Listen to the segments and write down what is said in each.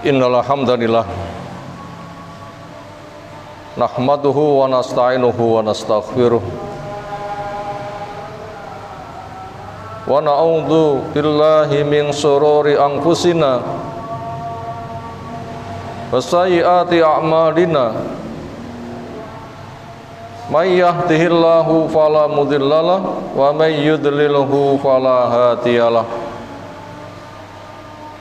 Innal hamdalillah nahmaduhu wa nasta'inuhu wa nastaghfiruh wa na'udzu billahi min shururi anfusina wa sayyiati a'malina may yahdihillahu fala mudhillalah wa may yudlilhu fala hadiyalah.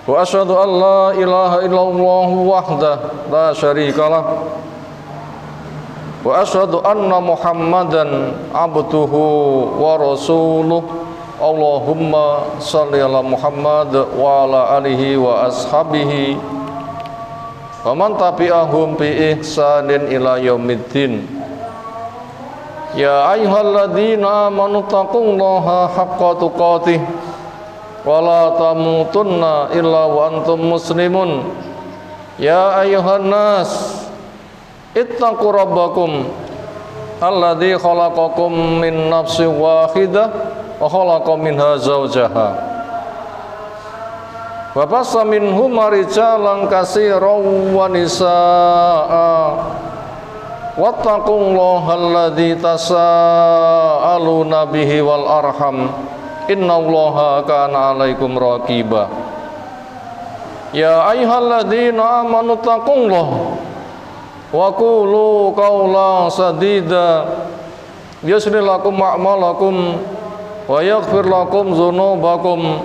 Wa asyhadu an la ilaha illallah wahdahu la syarikalah wa asyhadu anna Muhammadan abduhu wa rasuluh. Allahumma shalli ala Muhammad wa ala alihi wa ashabihi wa man tabi'ahum bi ihsanin ila yaumiddin. Ya ayyuhalladzina amanu taqullaha haqqa tuqatih wa la tamutunna illa wa antum muslimun. Ya ayyuhan nas ittaqu rabbakum alladzi khalaqakum min nafsin wahidah wa khalaqa minha zawjaha wa bassa minhuma rijalan katsiran wa nisaa'a wattaqullaha alladzi tasaaluna bihi wal arham innallaha kana 'alaikum raqiba. Ya ayyuhalladzina amanu taqullaha wa qulu qawlan sadida yushlih lakum a'malakum wa yaghfir lakum dzunubakum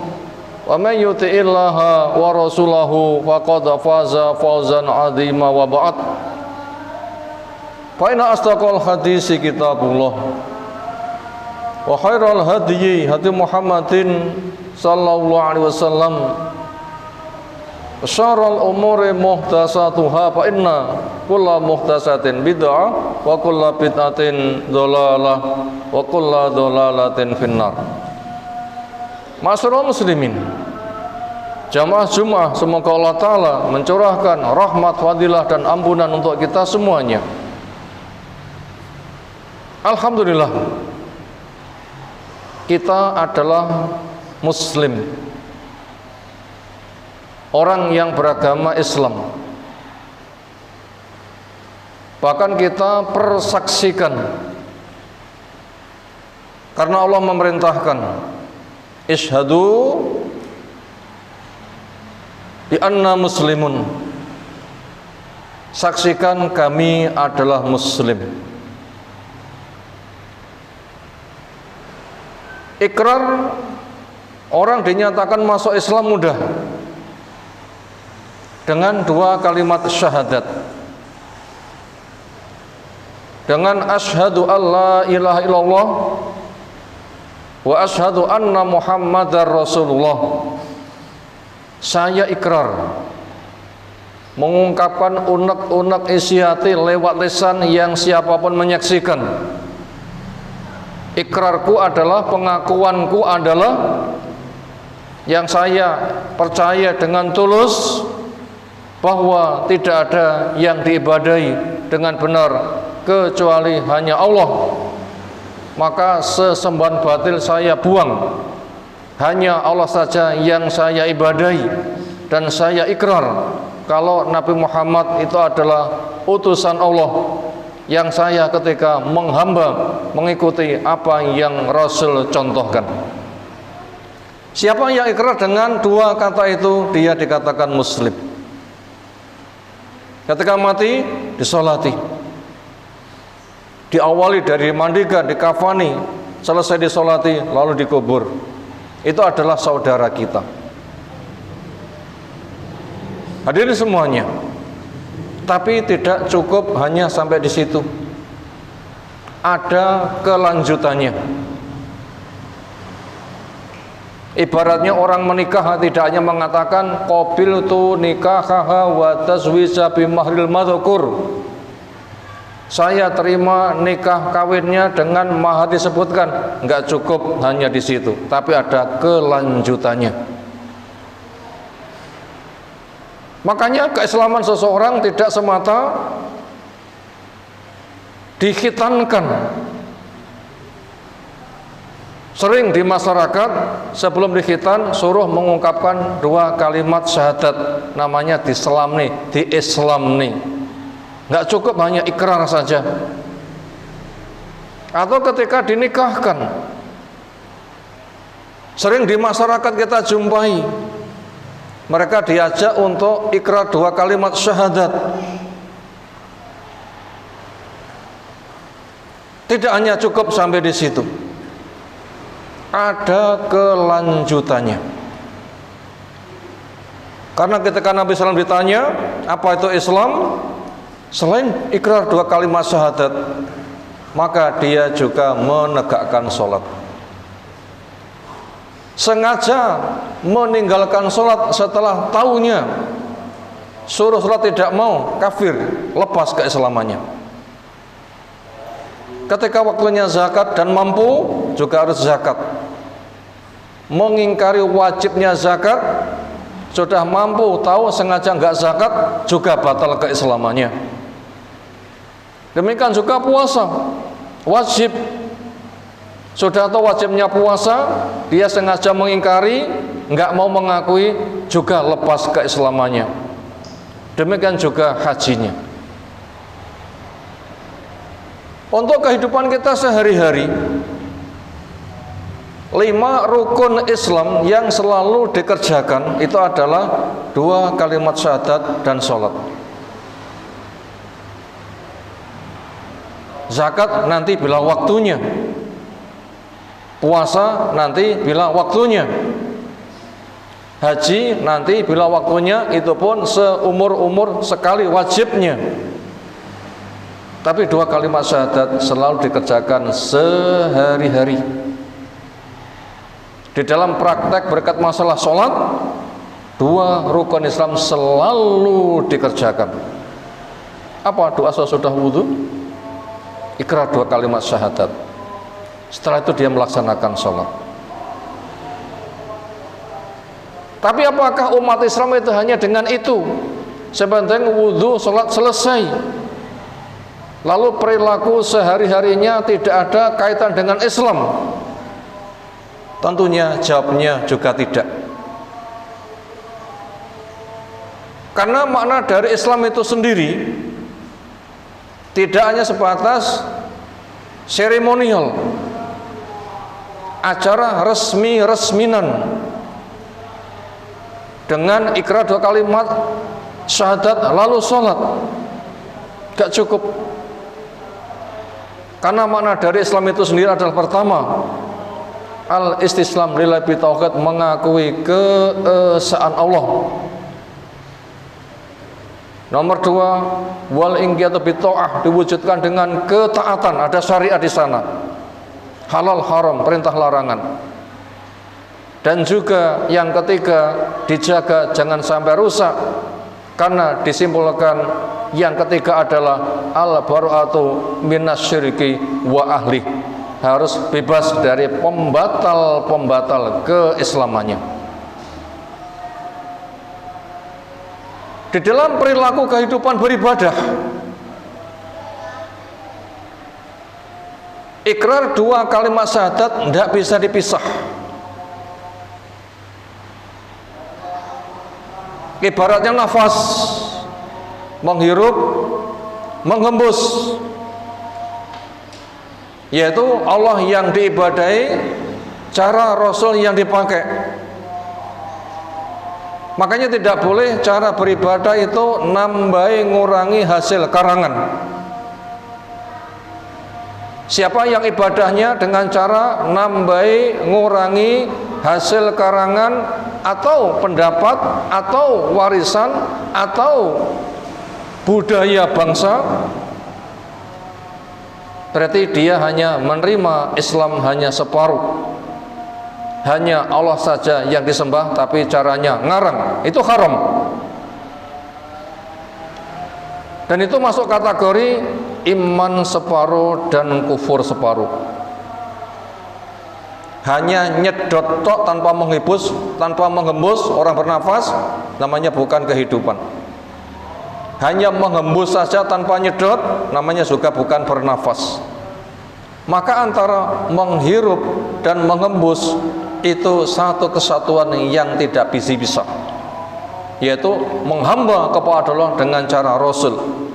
wa may yuti'illaha wa rasulahu faqad faza fawzan 'azima. Wa ba'd, fa inna asdaqal hadisi kitabullah wa khairal hadyi hadi Muhammadin sallallahu alaihi wasallam wa syarrul umuri muhdatsatuha fa inna kulla muhdatsatin bid'ah wa kulla bid'atin dhalalah wa kulla dhalalatin finnar. Ma'asyiral muslimin, jamaah Jumat, semoga Allah Ta'ala mencurahkan rahmat, fadilah dan ampunan untuk kita semuanya. Alhamdulillah, kita adalah muslim, orang yang beragama Islam. Bahkan kita persaksikan, karena Allah memerintahkan, isyhadu bi anna muslimun, saksikan kami adalah muslim. Ikrar, orang dinyatakan masuk Islam mudah dengan dua kalimat syahadat, dengan asyhadu alla ilaha illallah wa asyhadu anna Muhammadar Rasulullah. Saya ikrar, mengungkapkan unek-unek isi hati lewat lisan yang siapapun menyaksikan. Ikrarku adalah, pengakuanku adalah, yang saya percaya dengan tulus bahwa tidak ada yang diibadahi dengan benar kecuali hanya Allah. Maka sesembahan batil saya buang, hanya Allah saja yang saya ibadahi. Dan saya ikrar kalau Nabi Muhammad itu adalah utusan Allah, yang saya ketika menghamba mengikuti apa yang Rasul contohkan. Siapa yang ikrar dengan dua kata itu, dia dikatakan muslim. Ketika mati, disolati, diawali dari mandikan, dikafani, selesai disolati, lalu dikubur. Itu adalah saudara kita. Hadirin semuanya, tapi tidak cukup hanya sampai di situ. Ada kelanjutannya. Ibaratnya orang menikah tidak hanya mengatakan qabiltu nikahaha wa tazwija bi mahril madhkur. Saya terima nikah kawinnya dengan mahar disebutkan. Enggak cukup hanya di situ, tapi ada kelanjutannya. Makanya keislaman seseorang tidak semata dikhitankan, Sering di masyarakat sebelum dikhitan suruh mengungkapkan 2 kalimat syahadat, namanya Islam nih. Nggak cukup hanya ikrar saja. Atau ketika dinikahkan, sering di masyarakat kita jumpai mereka diajak untuk ikrar 2 kalimat syahadat. Tidak hanya cukup sampai di situ, ada kelanjutannya. Karena ketika Nabi SAW ditanya apa itu Islam, selain ikrar 2 kalimat syahadat, maka dia juga menegakkan sholat. Sengaja meninggalkan sholat setelah tahunya suruh sholat tidak mau, kafir, lepas keislamannya. Ketika waktunya zakat dan mampu, juga harus zakat. Mengingkari wajibnya zakat, sudah mampu, tahu sengaja enggak zakat, juga batal keislamannya. Demikian juga puasa, wajib. Sudah tahu wajibnya puasa, dia sengaja mengingkari, enggak mau mengakui, juga lepas keislamannya. Demikian juga hajinya. Untuk kehidupan kita sehari-hari, 5 rukun Islam yang selalu dikerjakan itu adalah 2 kalimat syahadat dan sholat. Zakat nanti bila waktunya, puasa nanti bila waktunya, haji nanti bila waktunya, itu pun seumur-umur sekali wajibnya. Tapi 2 kalimat syahadat selalu dikerjakan sehari-hari. Di dalam praktek berkat masalah sholat, 2 rukun Islam selalu dikerjakan. Apa doa sesudah wudhu? Ikrar 2 kalimat syahadat. Setelah itu dia melaksanakan sholat. Tapi apakah umat Islam itu hanya dengan itu? Sepenting wudhu, sholat selesai, lalu perilaku sehari-harinya tidak ada kaitan dengan Islam? Tentunya jawabnya juga tidak. Karena makna dari Islam itu sendiri tidak hanya sebatas seremonial, acara resminan dengan ikrar 2 kalimat syahadat lalu sholat, gak cukup. Karena makna dari Islam itu sendiri adalah pertama, al-istislam lillahi bitauhid, mengakui keesaan Allah. Nomor 2, wal inqiyadu bita'ah, diwujudkan dengan ketaatan, ada syariat di sana. Halal haram, perintah larangan. Dan juga yang ketiga, dijaga jangan sampai rusak. Karena disimpulkan yang ketiga adalah al-bara'atu minasyirki wa ahli, harus bebas dari pembatal-pembatal keislamannya. Di dalam perilaku kehidupan beribadah, ikrar 2 kalimat syahadat tidak bisa dipisah. Ibaratnya nafas, menghirup, menghembus, yaitu Allah yang diibadahi, cara Rasul yang dipakai. Makanya tidak boleh cara beribadah itu nambahi ngurangi hasil karangan. Siapa yang ibadahnya dengan cara nambahi ngurangi hasil karangan atau pendapat atau warisan atau budaya bangsa, berarti dia hanya menerima Islam hanya separuh. Hanya Allah saja yang disembah tapi caranya ngarang, itu haram. Dan itu masuk kategori iman separuh dan kufur separuh. Hanya nyedot tok tanpa menghembus, orang bernafas, namanya bukan kehidupan. Hanya menghembus saja tanpa nyedot, namanya juga bukan bernafas. Maka antara menghirup dan mengembus itu satu kesatuan yang tidak bisa, yaitu menghamba kepada Allah dengan cara Rasul.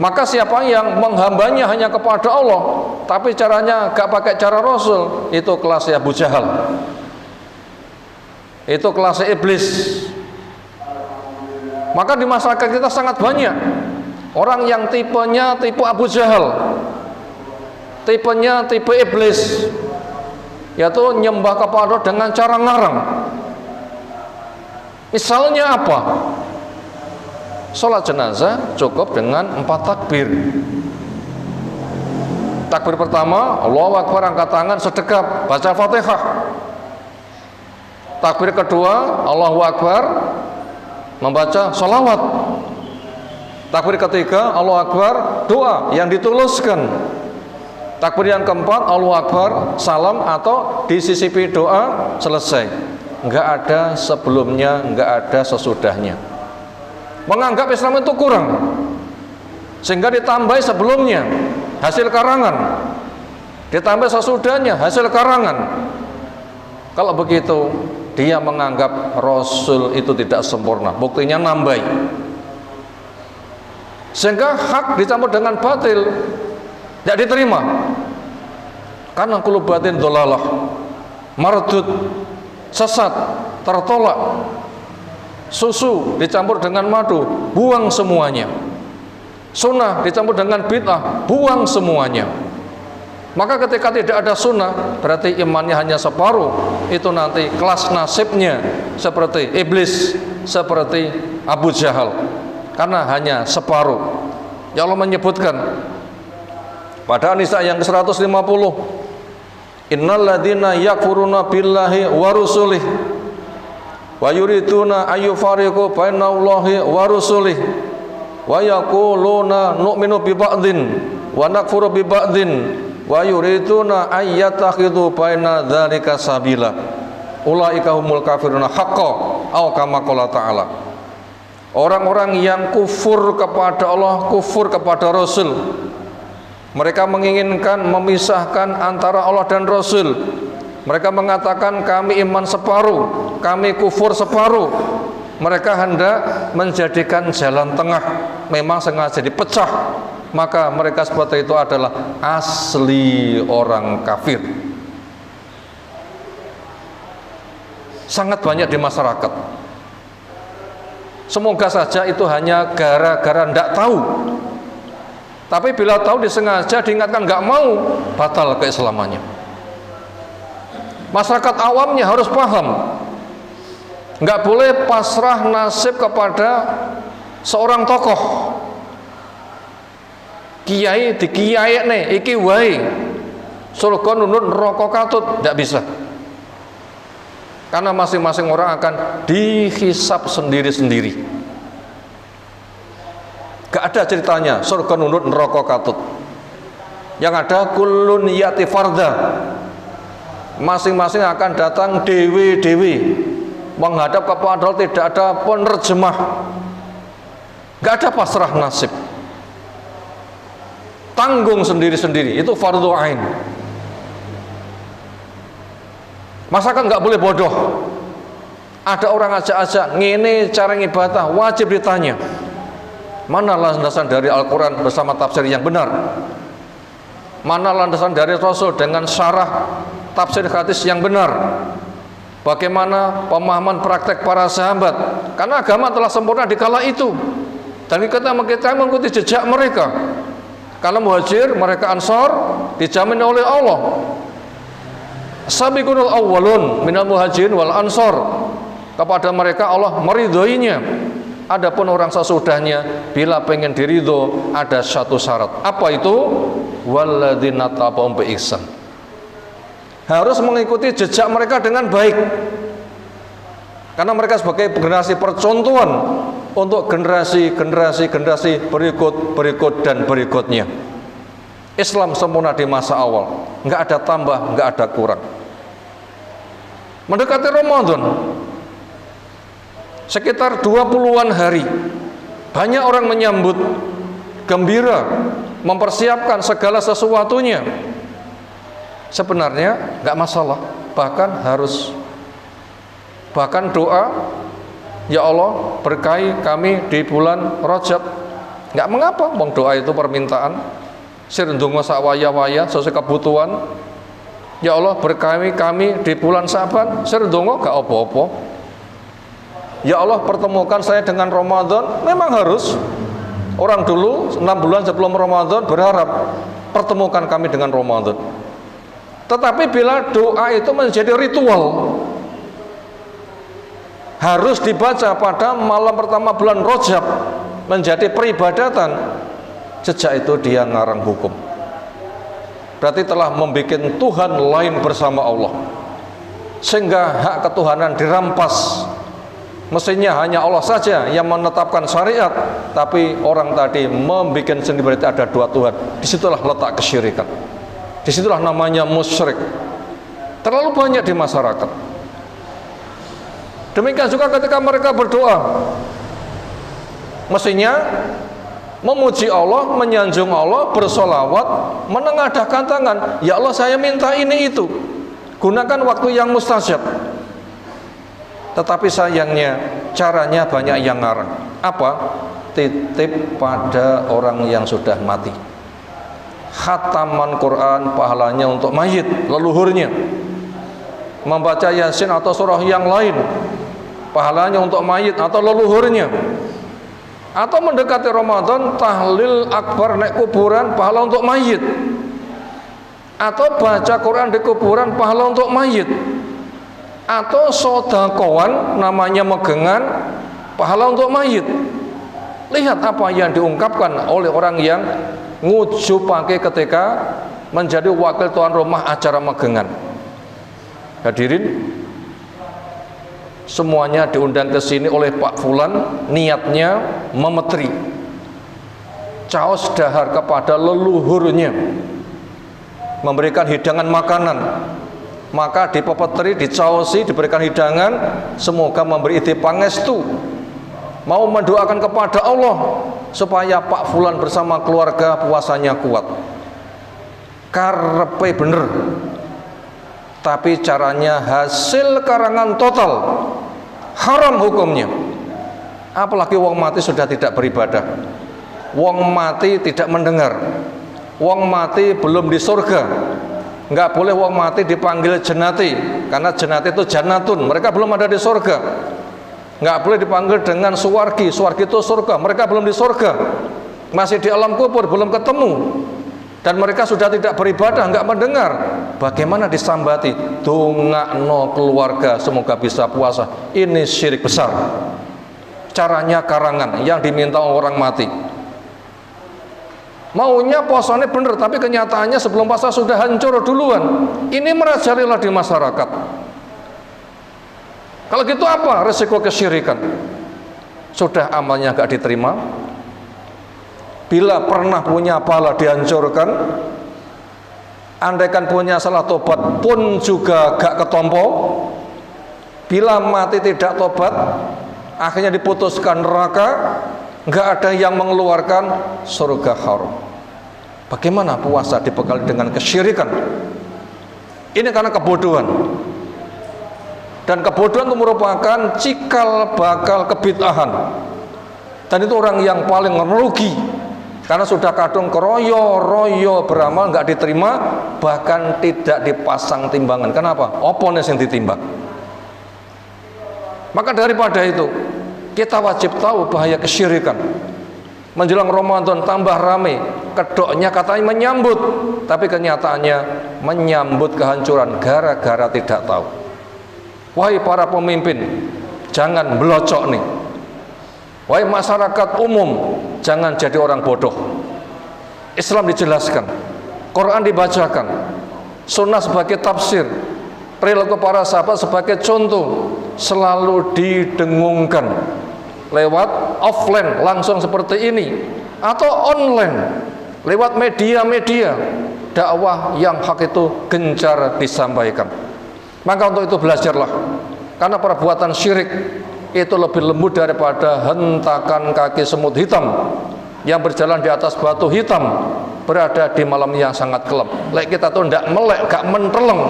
Maka siapa yang menghambanya hanya kepada Allah, tapi caranya gak pakai cara Rasul, itu kelasnya Abu Jahal, itu kelasnya iblis. Maka di masyarakat kita sangat banyak orang yang tipenya tipe Abu Jahal, tipenya tipe iblis, yaitu nyembah kepada Allah dengan cara ngarang. Misalnya apa? Sholat jenazah cukup dengan 4 takbir. Takbir pertama, Allahu Akbar, angkat tangan, sedekap, baca Fatihah. Takbir kedua, Allahu Akbar, membaca sholawat. Takbir ketiga, Allahu Akbar, doa yang dituluskan. Takbir yang keempat, Allahu Akbar, salam atau disisipi doa, selesai. Enggak ada sebelumnya, enggak ada sesudahnya. Menganggap Islam itu kurang, sehingga ditambah sebelumnya, hasil karangan, ditambah sesudahnya, hasil karangan. Kalau begitu, dia menganggap Rasul itu tidak sempurna, buktinya nambah. Sehingga hak dicampur dengan batil, tidak diterima. Karena qulub batin dolalah, mardud, sesat, tertolak. Susu dicampur dengan madu, buang semuanya. Sunnah dicampur dengan bid'ah, buang semuanya. Maka ketika tidak ada sunnah, berarti imannya hanya separuh. Itu nanti kelas nasibnya seperti iblis, seperti Abu Jahal, karena hanya separuh. Ya Allah menyebutkan pada An-Nisa yang ke-150, innalladzina yakfuruna billahi wa rusulih wa yuriduna ayyufariqu bainallahi wa rusulih wa yaquluna nu'minu bi ba'din wa nakfuru bi ba'din wa yuriduna ayyatakhidhu baina dzalika sabila ulaika humul kafiruna haqqan aw kama qala ta'ala. Orang-orang yang kufur kepada Allah, kufur kepada Rasul, mereka menginginkan memisahkan antara Allah dan Rasul. Mereka mengatakan kami iman separuh, kami kufur separuh. Mereka hendak menjadikan jalan tengah, memang sengaja dipecah. Maka mereka seperti itu adalah asli orang kafir. Sangat banyak di masyarakat. Semoga saja itu hanya gara-gara tidak tahu. Tapi bila tahu disengaja diingatkan nggak mau, batal keislamannya. Masyarakat awamnya harus paham, nggak boleh pasrah nasib kepada seorang tokoh. Kiai di kiai nih, iki wae surga nunut neraka katut, nggak bisa. Karena masing-masing orang akan dihisab sendiri-sendiri. Gak ada ceritanya surga nunut neraka katut. Yang ada kullun yati farda, masing-masing akan datang dewi-dewi menghadap kepada Allah, tidak ada penerjemah, gak ada pasrah nasib, tanggung sendiri-sendiri, itu fardhu ain. Masyarakat nggak boleh bodoh. Ada orang ajak-ajak ngene cara ibadah, wajib ditanya mana landasan dari Al-Quran bersama tafsir yang benar, mana landasan dari Rasul dengan syarah tafsir hadis yang benar, bagaimana pemahaman praktek para sahabat, karena agama telah sempurna di kala itu, dan kita mengikuti jejak mereka. Kalau muhajir, mereka ansar, dijamin oleh Allah. Sabiqunul awwalun minal muhajirin wal ansar, kepada mereka Allah meridhoinya. Adapun orang sesudahnya, bila pengen diridho, ada satu syarat. Apa itu? Walladzina tabauhum bi ihsan, harus mengikuti jejak mereka dengan baik, karena mereka sebagai generasi percontohan untuk generasi berikut dan berikutnya. Islam sempurna di masa awal, nggak ada tambah, nggak ada kurang. Mendekati Ramadan, sekitar 20-an hari, banyak orang menyambut gembira, mempersiapkan segala sesuatunya. sebenarnya nggak masalah, bahkan harus. Bahkan doa, ya Allah berkahi kami di bulan Rajab, nggak mengapa, bang, doa itu permintaan. Sirndungo sakwaya-waya sesuai kebutuhan. Ya Allah berkahi kami di bulan Sa'ban, sirndungo nggak apa-apa. Ya Allah pertemukan saya dengan Ramadan, memang harus. Orang dulu 6 bulan sebelum Ramadan berharap pertemukan kami dengan Ramadan. Tetapi bila doa itu menjadi ritual, harus dibaca pada malam pertama bulan Rajab, menjadi peribadatan, sejak itu dia ngarang hukum. Berarti telah membuat Tuhan lain bersama Allah, sehingga hak ketuhanan dirampas. Mestinya hanya Allah saja yang menetapkan syariat, tapi orang tadi membuat sendiri, berarti ada dua Tuhan. Disitulah letak kesyirikan, disitulah namanya musyrik. Terlalu banyak di masyarakat. Demikian juga ketika mereka berdoa, mestinya memuji Allah, menyanjung Allah, bersolawat, menengadahkan tangan. Ya Allah saya minta ini itu, gunakan waktu yang mustajab. Tetapi sayangnya caranya banyak yang ngarang. Apa? Titip pada orang yang sudah mati. Khataman Quran pahalanya untuk mayit, leluhurnya. Membaca Yasin atau surah yang lain, pahalanya untuk mayit atau leluhurnya. Atau mendekati Ramadan, tahlil akbar naik kuburan, pahala untuk mayit. Atau baca Quran di kuburan, pahala untuk mayit. Atau sodakowan, namanya megengan, pahala untuk mayit. Lihat apa yang diungkapkan oleh orang yang ngujub pakai ketika menjadi wakil tuan rumah acara megengan. Hadirin, semuanya diundang ke sini oleh Pak Fulan, niatnya memetri, caos dahar kepada leluhurnya, memberikan hidangan makanan. Maka dipepetri, dicaosi, diberikan hidangan, semoga memberi ide pangestu, mau mendoakan kepada Allah supaya Pak Fulan bersama keluarga puasanya kuat. Karepe bener, tapi caranya hasil karangan total, haram hukumnya. Apalagi wong mati sudah tidak beribadah, wong mati tidak mendengar, wong mati belum di surga. Nggak boleh wong mati dipanggil jenati, karena jenati itu jannatun, mereka belum ada di surga. Nggak boleh dipanggil dengan suwargi, suwargi itu surga, mereka belum di surga, masih di alam kubur, belum ketemu. Dan mereka sudah tidak beribadah, nggak mendengar. Bagaimana disambati? Dongakno keluarga semoga bisa puasa. Ini syirik besar. Caranya karangan yang diminta orang mati. Maunya puasanya benar, tapi kenyataannya sebelum puasa sudah hancur duluan. Ini merajalela di masyarakat. Kalau gitu apa resiko kesyirikan? Sudah amalnya nggak diterima. Bila pernah punya pahala dihancurkan. Andaikan punya salah tobat pun juga gak ketompo. Bila mati tidak tobat, akhirnya diputuskan neraka, nggak ada yang mengeluarkan surga haram. Bagaimana puasa dibekali dengan kesyirikan? Ini karena kebodohan. Dan kebodohan itu merupakan cikal bakal kebid'ahan. Dan itu orang yang paling merugi, karena sudah kadung keroyo-royo beramal nggak diterima, bahkan tidak dipasang timbangan. Kenapa? Opones yang ditimbang. Maka daripada itu, kita wajib tahu bahaya kesyirikan. Menjelang Ramadan tambah ramai, kedoknya katanya menyambut, tapi kenyataannya menyambut kehancuran gara-gara tidak tahu. Wahai para pemimpin, jangan belocok nih. Wahai masyarakat umum, jangan jadi orang bodoh. Islam dijelaskan, Quran dibacakan, sunnah sebagai tafsir, perilaku para sahabat sebagai contoh, selalu didengungkan lewat offline langsung seperti ini, atau online lewat media-media dakwah yang hak itu gencar disampaikan. Maka untuk itu belajarlah, karena perbuatan syirik itu lebih lembut daripada hentakan kaki semut hitam yang berjalan di atas batu hitam. berada di malam yang sangat gelap. Lek kita tuh ndak melek, gak menteleng,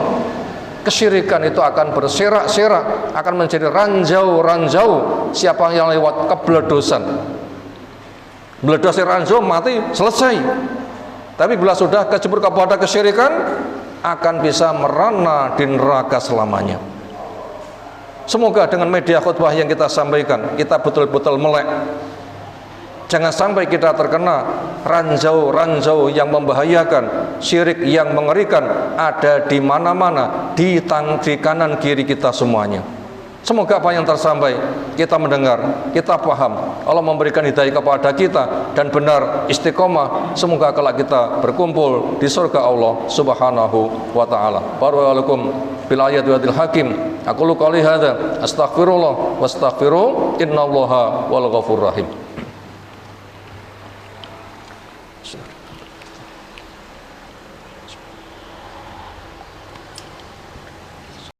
kesyirikan itu akan berserak-serak, akan menjadi ranjau-ranjau. Siapa yang lewat kebledosan, beledosnya ranjau, mati, selesai. Tapi bila sudah kecebur kepada kesyirikan, akan bisa merana di neraka selamanya. Semoga dengan media khutbah yang kita sampaikan, kita betul-betul melek. Jangan sampai kita terkena ranjau-ranjau yang membahayakan, syirik yang mengerikan ada di mana-mana, di kanan kiri kita semuanya. Semoga apa yang tersampaikan kita mendengar, kita paham, Allah memberikan hidayah kepada kita dan benar istiqomah. Semoga kelak kita berkumpul di surga Allah Subhanahu wa taala. Barakallahu bil ayati wadil hakim. Aku lu qouli hadza astaghfirullah wastaghfiru innallaha wal ghafurur rahim.